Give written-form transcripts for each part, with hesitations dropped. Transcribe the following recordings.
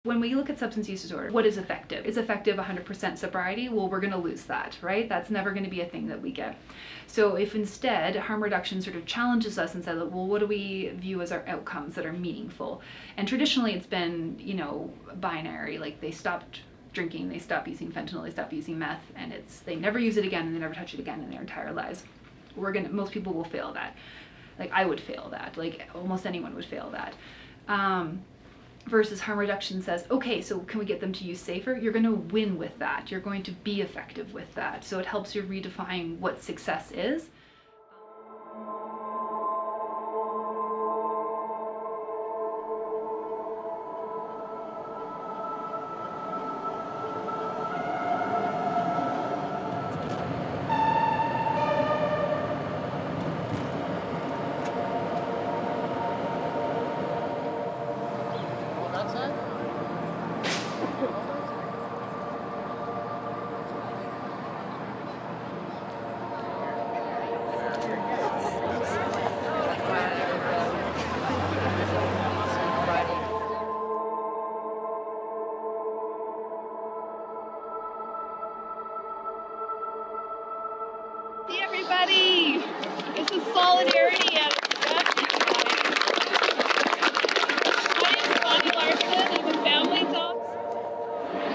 When we look at substance use disorder, what is effective? Is effective 100% sobriety? Well, we're going to lose that, right? That's never going to be a thing that we get. So if instead harm reduction sort of challenges us and says, well, what do we view as our outcomes that are meaningful? And traditionally it's been, binary, like they stopped drinking, they stopped using fentanyl, they stopped using meth, and they never use it again and they never touch it again in their entire lives. Most people will fail that. Like I would fail that, like almost anyone would fail that. Versus harm reduction says, okay, so can we get them to use safer? You're going to win with that. You're going to be effective with that. So it helps you redefine what success is. See everybody! This is solidarity at its best, you guys. My name is Bonnie Larson. I'm a family doctor.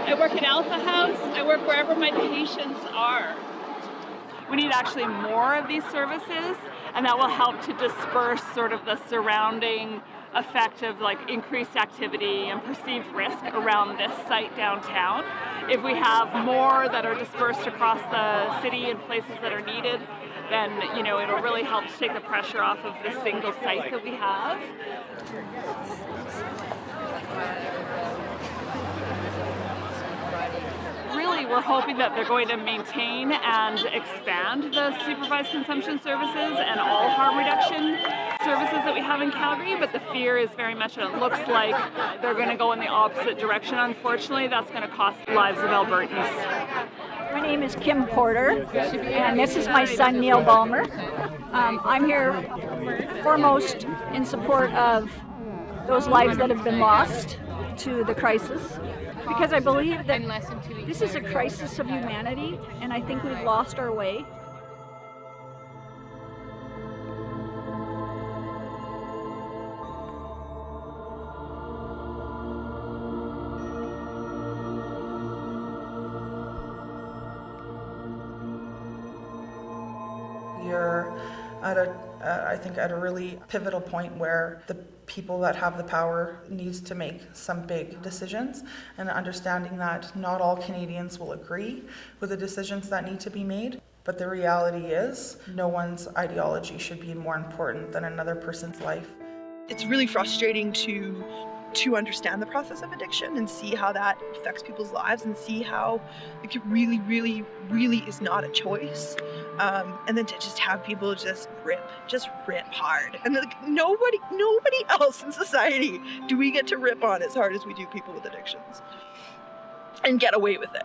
I work at Alpha House. I work wherever my patients are. We need actually more of these services, and that will help to disperse sort of the surrounding effect of like increased activity and perceived risk around this site downtown. If we have more that are dispersed across the city in places that are needed, then it'll really help to take the pressure off of the single site that we have. Really, we're hoping that they're going to maintain and expand the supervised consumption services and all harm reduction services that we have in Calgary, but the fear is very much that it looks like they're going to go in the opposite direction. Unfortunately, that's going to cost lives of Albertans. My name is Kim Porter, and this is my son Neil Ballmer. I'm here foremost in support of those lives that have been lost to the crisis, because I believe that this is a crisis of humanity, and I think we've lost our way. You're I think at a really pivotal point where the people that have the power needs to make some big decisions, and understanding that not all Canadians will agree with the decisions that need to be made. But the reality is, no one's ideology should be more important than another person's life. It's really frustrating to understand the process of addiction and see how that affects people's lives and see how it really, really, really is not a choice. And then to just have people just rip hard. And like nobody else in society do we get to rip on as hard as we do people with addictions and get away with it.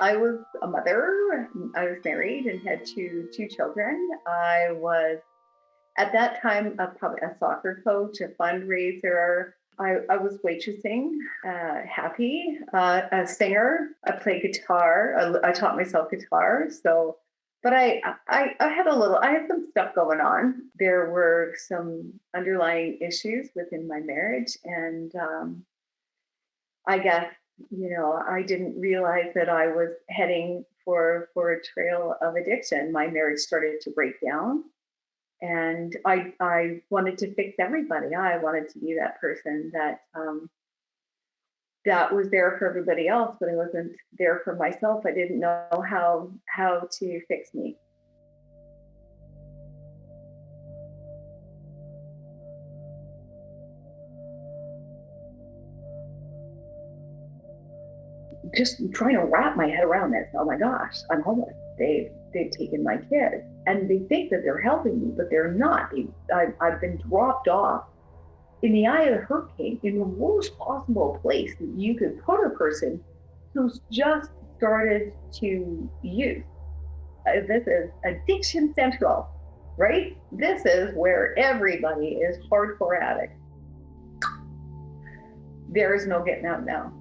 I was a mother. I was married and had two children. I was, at that time, probably a soccer coach, a fundraiser. I was waitressing, happy, a singer. I played guitar. I taught myself guitar. So, but I had some stuff going on. There were some underlying issues within my marriage, and I guess I didn't realize that I was heading for a trail of addiction. My marriage started to break down. And I wanted to fix everybody. I wanted to be that person that was there for everybody else, but I wasn't there for myself. I didn't know how to fix me. Just trying to wrap my head around this. Oh my gosh, I'm homeless. They've taken my kids, and they think that they're helping me, but they're not. I've been dropped off in the eye of the hurricane in the worst possible place that you could put a person who's just started to use. This is addiction central, right? This is where everybody is hardcore addicts. there is no getting out now.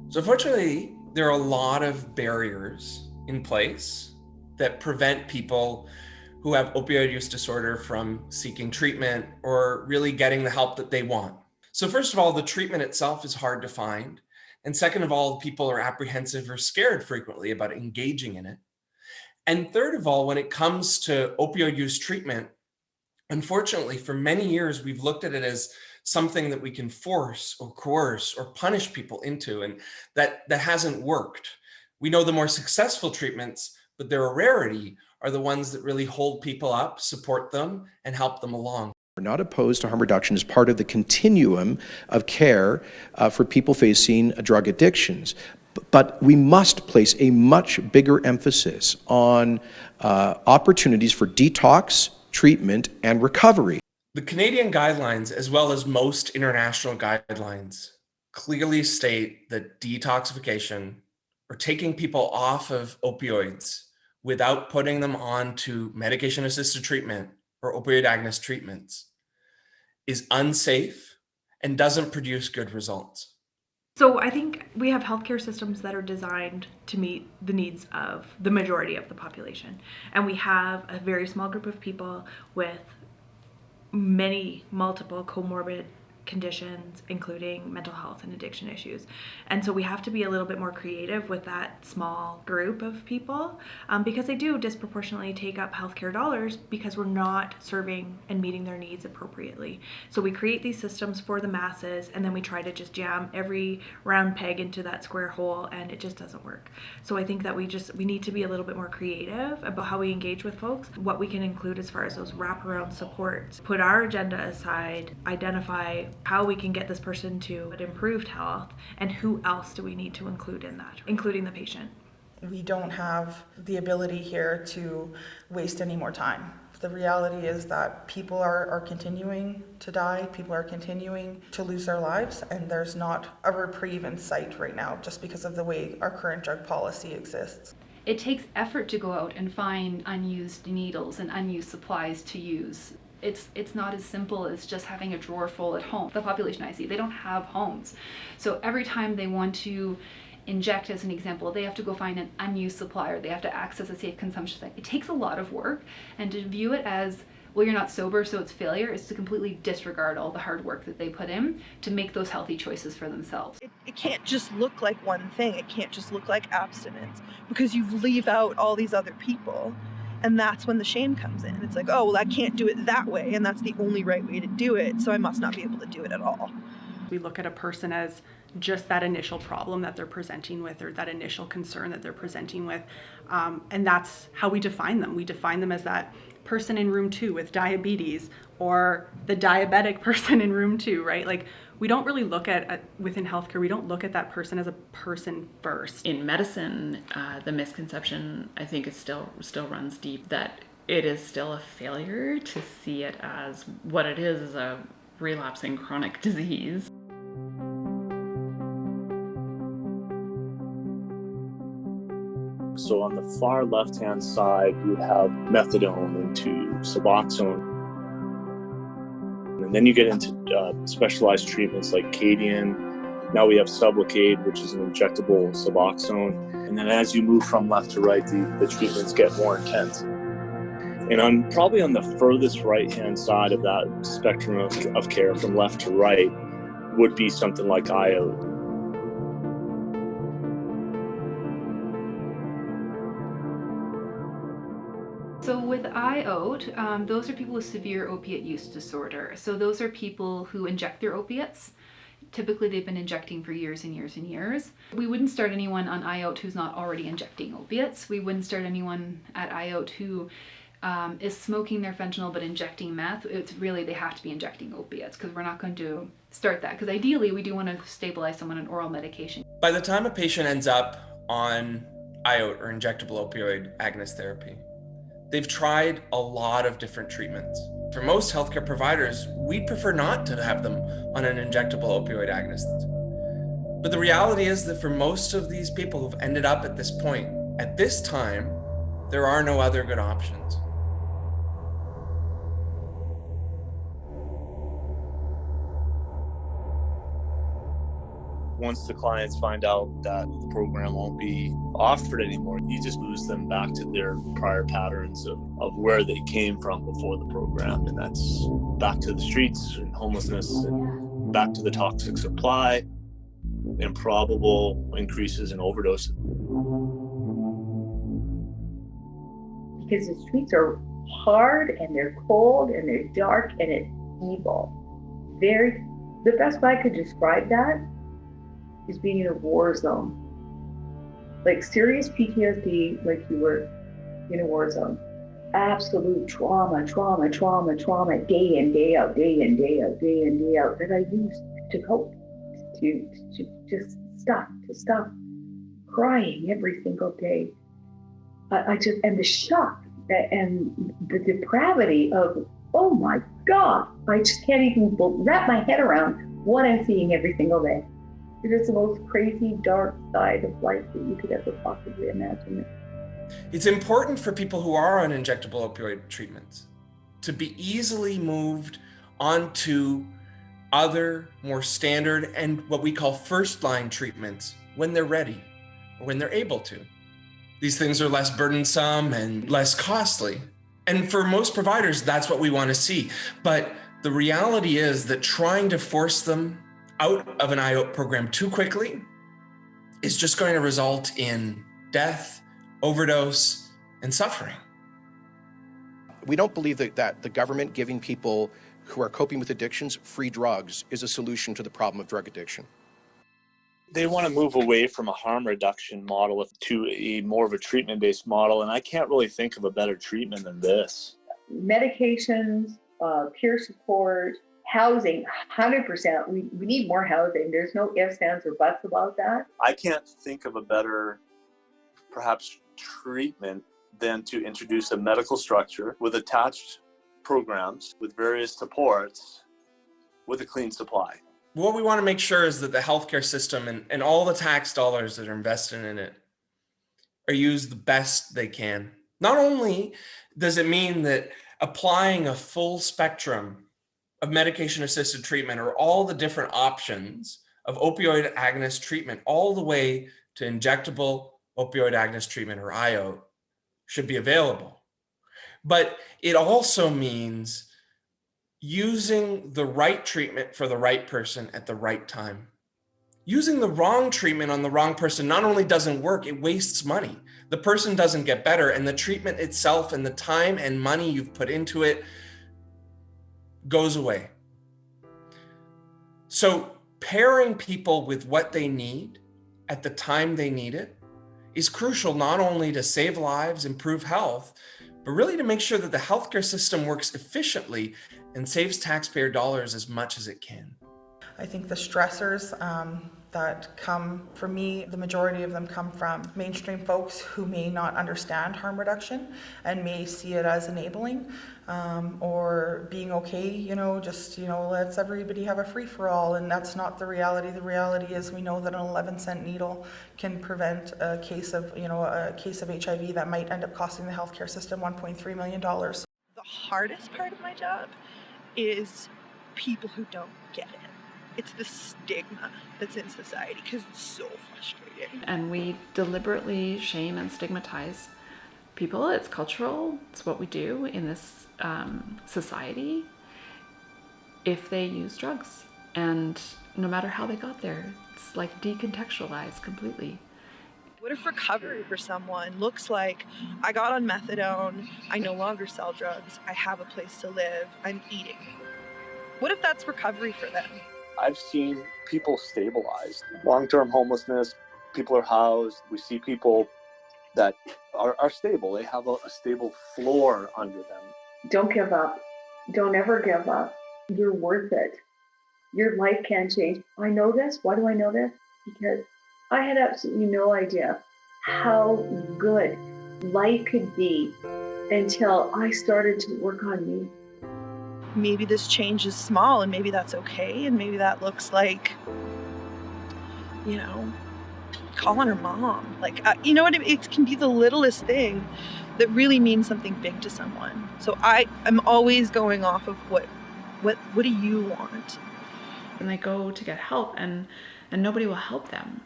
So fortunately, there are a lot of barriers in place that prevent people who have opioid use disorder from seeking treatment or really getting the help that they want. So first of all, the treatment itself is hard to find. And second of all, people are apprehensive or scared frequently about engaging in it. And third of all, when it comes to opioid use treatment, unfortunately, for many years, we've looked at it as something that we can force or coerce or punish people into, and that hasn't worked. We know the more successful treatments, but they're a rarity, are the ones that really hold people up, support them, and help them along. We're not opposed to harm reduction as part of the continuum of care for people facing drug addictions. But we must place a much bigger emphasis on opportunities for detox, treatment, and recovery. The Canadian guidelines, as well as most international guidelines, clearly state that detoxification, or taking people off of opioids without putting them onto medication-assisted treatment or opioid agonist treatments, is unsafe and doesn't produce good results. So I think we have healthcare systems that are designed to meet the needs of the majority of the population. And we have a very small group of people with multiple comorbid conditions, including mental health and addiction issues. And so we have to be a little bit more creative with that small group of people because they do disproportionately take up healthcare dollars because we're not serving and meeting their needs appropriately. So we create these systems for the masses, and then we try to just jam every round peg into that square hole, and it just doesn't work. So I think that we need to be a little bit more creative about how we engage with folks, what we can include as far as those wraparound supports, put our agenda aside, identify how we can get this person to improved health, and who else do we need to include in that, including the patient. We don't have the ability here to waste any more time. The reality is that people are continuing to die, people are continuing to lose their lives, and there's not a reprieve in sight right now just because of the way our current drug policy exists. It takes effort to go out and find unused needles and unused supplies to use. It's not as simple as just having a drawer full at home. The population I see, they don't have homes. So every time they want to inject, as an example, they have to go find an unused supply, or they have to access a safe consumption site. It takes a lot of work, and to view it as, well, you're not sober, so it's failure, is to completely disregard all the hard work that they put in to make those healthy choices for themselves. It can't just look like one thing. It can't just look like abstinence, because you leave out all these other people. And that's when the shame comes in. It's like, oh, well, I can't do it that way, and that's the only right way to do it, so I must not be able to do it at all. We look at a person as just that initial problem that they're presenting with, or that initial concern that they're presenting with, and that's how we define them. We define them as that person in room 2 with diabetes, or the diabetic person in room 2, right? Like, we don't really look at within healthcare, we don't look at that person as a person first. In medicine, the misconception, I think, is still runs deep, that it is still a failure to see it as what it is a relapsing chronic disease. So on the far left-hand side, you would have methadone into Suboxone. And then you get into specialized treatments like Cadian. Now we have Sublocade, which is an injectable Suboxone. And then as you move from left to right, the treatments get more intense. And I'm probably on the furthest right-hand side of that spectrum of care, from left to right, would be something like IO. So with IOT, those are people with severe opiate use disorder. So those are people who inject their opiates. Typically they've been injecting for years and years and years. We wouldn't start anyone on IOT who's not already injecting opiates. We wouldn't start anyone at IOT who is smoking their fentanyl but injecting meth. It's really, they have to be injecting opiates, because we're not going to start that. Because ideally we do want to stabilize someone on oral medication. By the time a patient ends up on IOT, or injectable opioid agonist therapy, they've tried a lot of different treatments. For most healthcare providers, we'd prefer not to have them on an injectable opioid agonist. But the reality is that for most of these people who've ended up at this point, at this time, there are no other good options. Once the clients find out that the program won't be offered anymore, you just lose them back to their prior patterns of where they came from before the program. And that's back to the streets and homelessness and back to the toxic supply, improbable increases in overdose. Because the streets are hard and they're cold and they're dark and it's evil. The best way I could describe that is being in a war zone. Like serious PTSD, like you were in a war zone. Absolute trauma, day in, day out, that I used to cope, to just stop crying every single day. And the shock and the depravity of, oh my God, I just can't even wrap my head around what I'm seeing every single day. It is the most crazy, dark side of life that you could ever possibly imagine. It's important for people who are on injectable opioid treatments to be easily moved onto other, more standard, and what we call first-line treatments when they're ready or when they're able to. These things are less burdensome and less costly. And for most providers, that's what we want to see. But the reality is that trying to force them out of an IOP program too quickly is just going to result in death, overdose, and suffering. We don't believe that the government giving people who are coping with addictions free drugs is a solution to the problem of drug addiction. They want to move away from a harm reduction model to a more of a treatment-based model, and I can't really think of a better treatment than this. Medications, peer support, housing, 100%. We need more housing. There's no ifs, ands, or buts about that. I can't think of a better, perhaps, treatment than to introduce a medical structure with attached programs, with various supports, with a clean supply. What we want to make sure is that the healthcare system and all the tax dollars that are invested in it are used the best they can. Not only does it mean that applying a full spectrum of medication-assisted treatment or all the different options of opioid agonist treatment, all the way to injectable opioid agonist treatment or IO should be available. But it also means using the right treatment for the right person at the right time. Using the wrong treatment on the wrong person not only doesn't work, it wastes money. The person doesn't get better, and the treatment itself and the time and money you've put into it goes away. So pairing people with what they need at the time they need it is crucial, not only to save lives, improve health, but really to make sure that the healthcare system works efficiently and saves taxpayer dollars as much as it can. I think the stressors that come, for me, the majority of them come from mainstream folks who may not understand harm reduction and may see it as enabling or being okay, let's everybody have a free-for-all, and that's not the reality. The reality is we know that an 11-cent needle can prevent a case of HIV that might end up costing the healthcare system $1.3 million. The hardest part of my job is people who don't get it. It's the stigma that's in society because it's so frustrating. And we deliberately shame and stigmatize people. It's cultural. It's what we do in this society if they use drugs. And no matter how they got there, it's like decontextualized completely. What if recovery for someone looks like, I got on methadone, I no longer sell drugs, I have a place to live, I'm eating? What if that's recovery for them? I've seen people stabilized. Long-term homelessness, people are housed. We see people that are stable. They have a stable floor under them. Don't give up. Don't ever give up. You're worth it. Your life can change. I know this. Why do I know this? Because I had absolutely no idea how good life could be until I started to work on me. Maybe this change is small and maybe that's okay. And maybe that looks like, calling her mom. You know what I mean? It can be the littlest thing that really means something big to someone. So I'm always going off of what do you want? and they go to get help, and nobody will help them,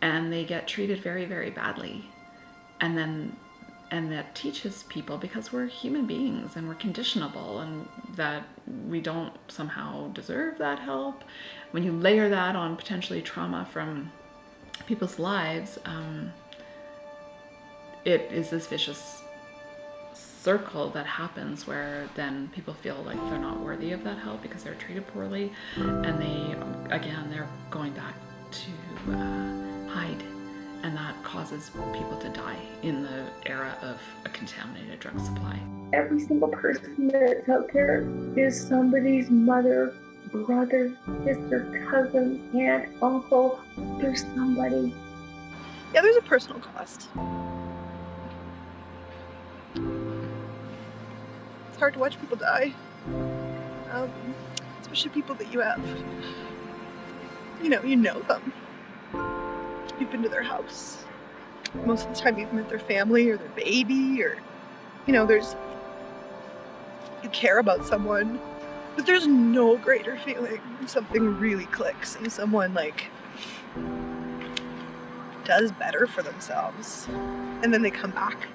and they get treated very, very badly. And that teaches people, because we're human beings and we're conditionable, and that we don't somehow deserve that help. When you layer that on potentially trauma from people's lives, it is this vicious circle that happens where then people feel like they're not worthy of that help because they're treated poorly, and they're going back to hide. And that causes people to die in the era of a contaminated drug supply. Every single person that's out there is somebody's mother, brother, sister, cousin, aunt, uncle. There's somebody. Yeah, there's a personal cost. It's hard to watch people die. Especially people that you have, you know them. You've been to their house. Most of the time you've met their family or their baby, or, you care about someone. But there's no greater feeling when something really clicks and someone, does better for themselves. And then they come back